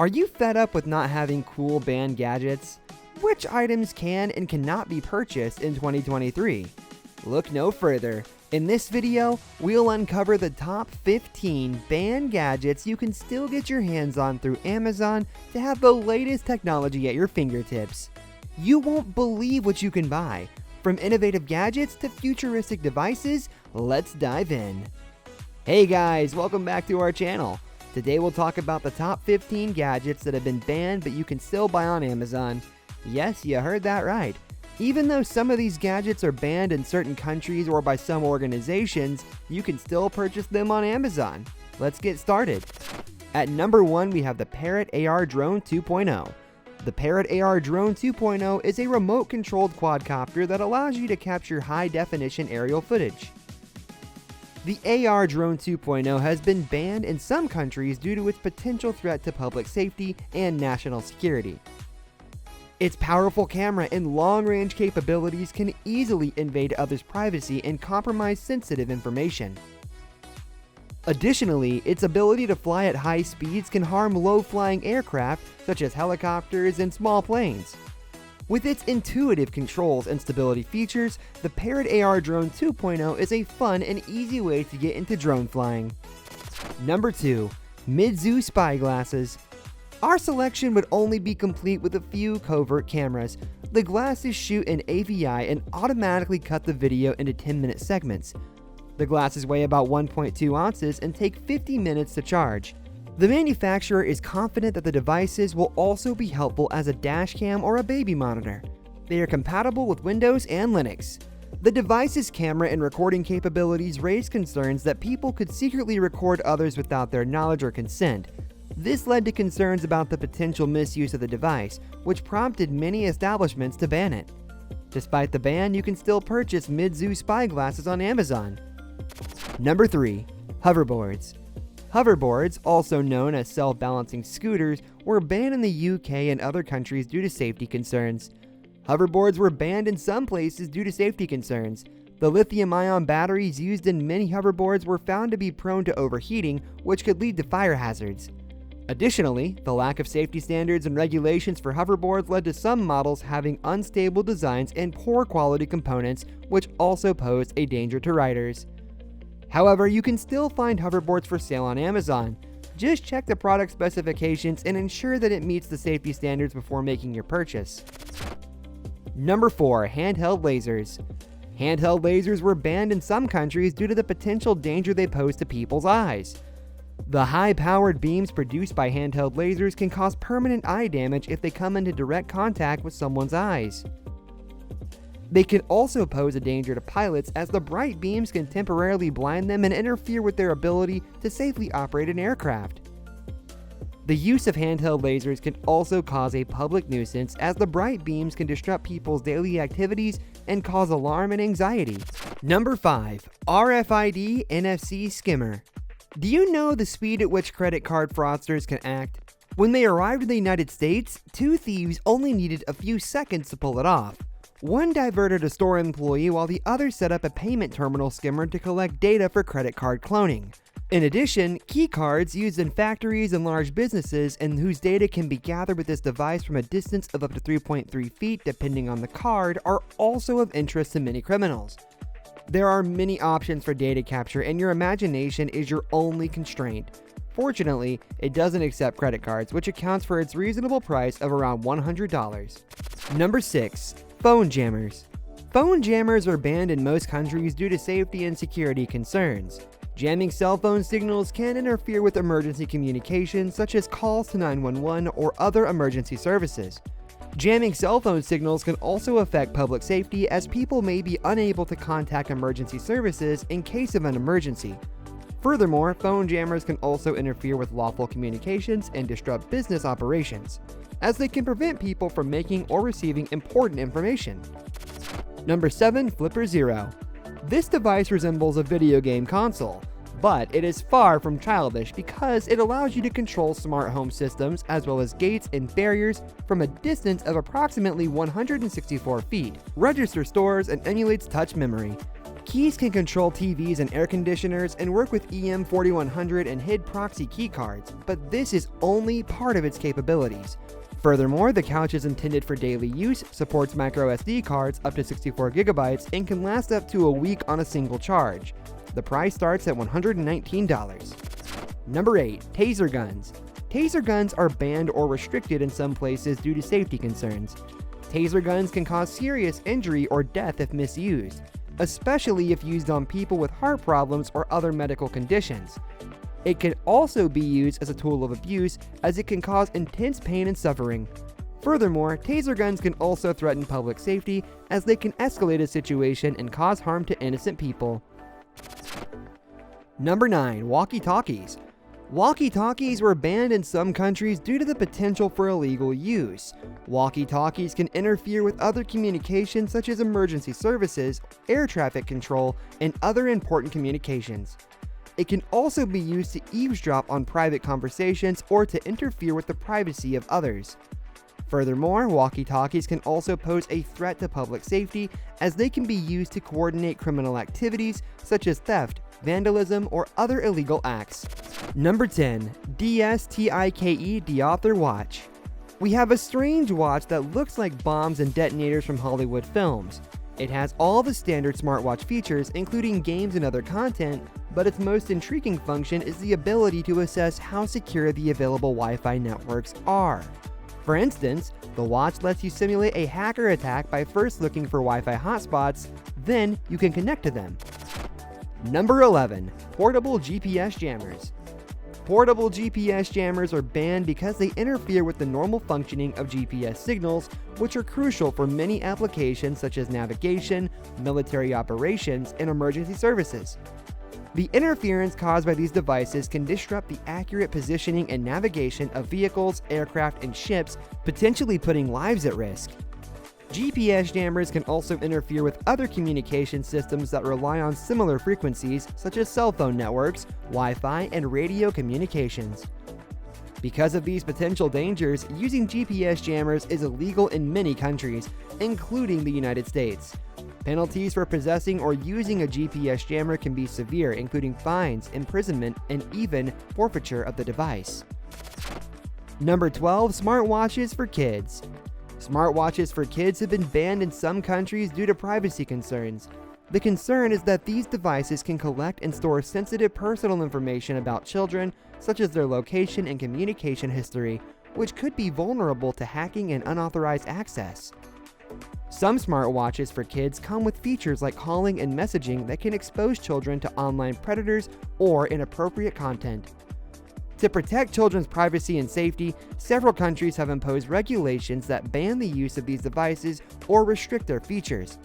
Are you fed up with not having cool banned gadgets? Which items can and cannot be purchased in 2023? Look no further. In this video, we'll uncover the top 15 banned gadgets you can still get your hands on through Amazon to have the latest technology at your fingertips. You won't believe what you can buy. From innovative gadgets to futuristic devices, let's dive in. Hey guys, welcome back to our channel. Today we'll talk about the top 15 gadgets that have been banned but you can still buy on Amazon. Yes, you heard that right. Even though some of these gadgets are banned in certain countries or by some organizations, you can still purchase them on Amazon. Let's get started. At number 1, we have the PARROT AR Drone 2.0. The PARROT AR Drone 2.0 is a remote-controlled quadcopter that allows you to capture high-definition aerial footage. The AR Drone 2.0 has been banned in some countries due to its potential threat to public safety and national security. Its powerful camera and long-range capabilities can easily invade others' privacy and compromise sensitive information. Additionally, its ability to fly at high speeds can harm low-flying aircraft such as helicopters and small planes. With its intuitive controls and stability features, the PARROT AR Drone 2.0 is a fun and easy way to get into drone flying. Number 2. Mid-Zoom Spy Glasses. Our selection would only be complete with a few covert cameras. The glasses shoot in AVI and automatically cut the video into 10-minute segments. The glasses weigh about 1.2 ounces and take 50 minutes to charge. The manufacturer is confident that the devices will also be helpful as a dash cam or a baby monitor. They are compatible with Windows and Linux. The device's camera and recording capabilities raise concerns that people could secretly record others without their knowledge or consent. This led to concerns about the potential misuse of the device, which prompted many establishments to ban it. Despite the ban, you can still purchase Mid-Zoom Spy Glasses on Amazon. Number 3. Hoverboards. Hoverboards, also known as self-balancing scooters, were banned in the UK and other countries due to safety concerns. Hoverboards were banned in some places due to safety concerns. The lithium-ion batteries used in many hoverboards were found to be prone to overheating, which could lead to fire hazards. Additionally, the lack of safety standards and regulations for hoverboards led to some models having unstable designs and poor quality components, which also posed a danger to riders. However, you can still find hoverboards for sale on Amazon. Just check the product specifications and ensure that it meets the safety standards before making your purchase. Number 4. Handheld lasers. Handheld lasers were banned in some countries due to the potential danger they pose to people's eyes. The high-powered beams produced by handheld lasers can cause permanent eye damage if they come into direct contact with someone's eyes. They can also pose a danger to pilots as the bright beams can temporarily blind them and interfere with their ability to safely operate an aircraft. The use of handheld lasers can also cause a public nuisance as the bright beams can disrupt people's daily activities and cause alarm and anxiety. Number 5. RFID-NFC Skimmer. Do you know the speed at which credit card fraudsters can act? When they arrived in the United States, 2 thieves only needed a few seconds to pull it off. One diverted a store employee while the other set up a payment terminal skimmer to collect data for credit card cloning. In addition, key cards used in factories and large businesses and whose data can be gathered with this device from a distance of up to 3.3 feet depending on the card are also of interest to many criminals. There are many options for data capture and your imagination is your only constraint. Fortunately, it doesn't accept credit cards, which accounts for its reasonable price of around $100. Number 6. Phone jammers. Phone jammers are banned in most countries due to safety and security concerns. Jamming cell phone signals can interfere with emergency communications such as calls to 911 or other emergency services. Jamming cell phone signals can also affect public safety as people may be unable to contact emergency services in case of an emergency. Furthermore, phone jammers can also interfere with lawful communications and disrupt business operations, as they can prevent people from making or receiving important information. Number 7. Flipper Zero. This device resembles a video game console, but it is far from childish because it allows you to control smart home systems as well as gates and barriers from a distance of approximately 164 feet, register stores, and emulates touch memory. Keys can control TVs and air conditioners and work with EM4100 and HID proxy key cards, but this is only part of its capabilities. Furthermore, the couch is intended for daily use, supports microSD cards up to 64GB, and can last up to a week on a single charge. The price starts at $119. Number 8. Taser guns. Taser guns are banned or restricted in some places due to safety concerns. Taser guns can cause serious injury or death if misused, especially if used on people with heart problems or other medical conditions. It can also be used as a tool of abuse, as it can cause intense pain and suffering. Furthermore, taser guns can also threaten public safety, as they can escalate a situation and cause harm to innocent people. Number 9. Walkie-talkies. Walkie-talkies were banned in some countries due to the potential for illegal use. Walkie-talkies can interfere with other communications such as emergency services, air traffic control, and other important communications. It can also be used to eavesdrop on private conversations or to interfere with the privacy of others. Furthermore, walkie-talkies can also pose a threat to public safety, as they can be used to coordinate criminal activities such as theft, vandalism, or other illegal acts. Number 10. DSTIKE Deauthor Watch. We have a strange watch that looks like bombs and detonators from Hollywood films. It has all the standard smartwatch features, including games and other content, but its most intriguing function is the ability to assess how secure the available Wi-Fi networks are. For instance, the watch lets you simulate a hacker attack by first looking for Wi-Fi hotspots, then you can connect to them. Number 11. Portable GPS jammers. Portable GPS jammers are banned because they interfere with the normal functioning of GPS signals, which are crucial for many applications such as navigation, military operations, and emergency services. The interference caused by these devices can disrupt the accurate positioning and navigation of vehicles, aircraft, and ships, potentially putting lives at risk. GPS jammers can also interfere with other communication systems that rely on similar frequencies, such as cell phone networks, Wi-Fi, and radio communications. Because of these potential dangers, using GPS jammers is illegal in many countries, including the United States. Penalties for possessing or using a GPS jammer can be severe, including fines, imprisonment, and even forfeiture of the device. Number 12. Smartwatches for kids. Smartwatches for kids have been banned in some countries due to privacy concerns. The concern is that these devices can collect and store sensitive personal information about children, such as their location and communication history, which could be vulnerable to hacking and unauthorized access. Some smartwatches for kids come with features like calling and messaging that can expose children to online predators or inappropriate content. To protect children's privacy and safety, several countries have imposed regulations that ban the use of these devices or restrict their features.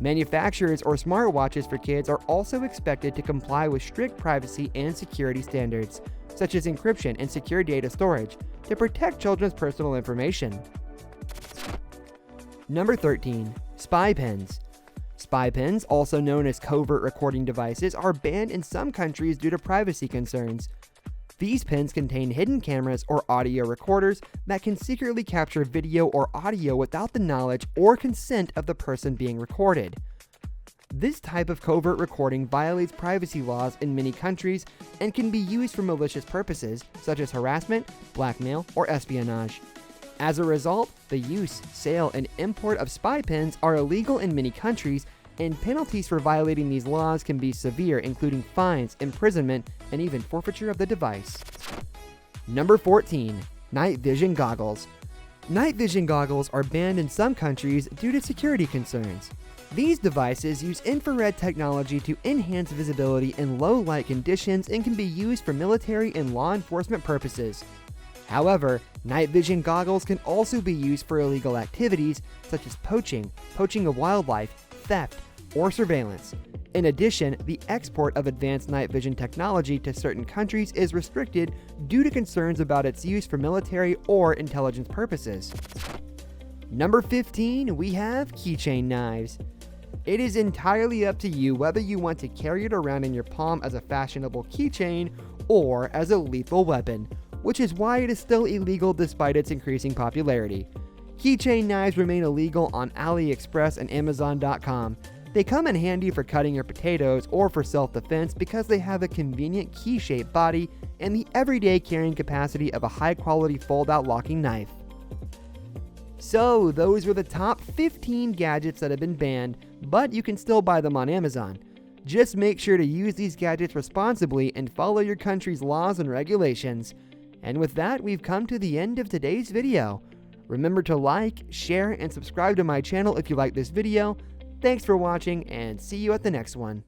Manufacturers or smartwatches for kids are also expected to comply with strict privacy and security standards, such as encryption and secure data storage, to protect children's personal information. Number 13. Spy pens. Spy pens, also known as covert recording devices, are banned in some countries due to privacy concerns. These pens contain hidden cameras or audio recorders that can secretly capture video or audio without the knowledge or consent of the person being recorded. This type of covert recording violates privacy laws in many countries and can be used for malicious purposes such as harassment, blackmail, or espionage. As a result, the use, sale, and import of spy pens are illegal in many countries, and penalties for violating these laws can be severe, including fines, imprisonment, and even forfeiture of the device. Number 14. Night vision goggles. Night vision goggles are banned in some countries due to security concerns. These devices use infrared technology to enhance visibility in low light conditions and can be used for military and law enforcement purposes. However, night vision goggles can also be used for illegal activities such as poaching of wildlife, theft, or surveillance. In addition, the export of advanced night vision technology to certain countries is restricted due to concerns about its use for military or intelligence purposes. Number 15, we have keychain knives. It is entirely up to you whether you want to carry it around in your palm as a fashionable keychain or as a lethal weapon, which is why it is still illegal despite its increasing popularity. Keychain knives remain illegal on AliExpress and Amazon.com. They come in handy for cutting your potatoes or for self-defense because they have a convenient key-shaped body and the everyday carrying capacity of a high-quality fold-out locking knife. So, those were the top 15 gadgets that have been banned, but you can still buy them on Amazon. Just make sure to use these gadgets responsibly and follow your country's laws and regulations. And with that, we've come to the end of today's video. Remember to like, share, and subscribe to my channel if you like this video. Thanks for watching, and see you at the next one.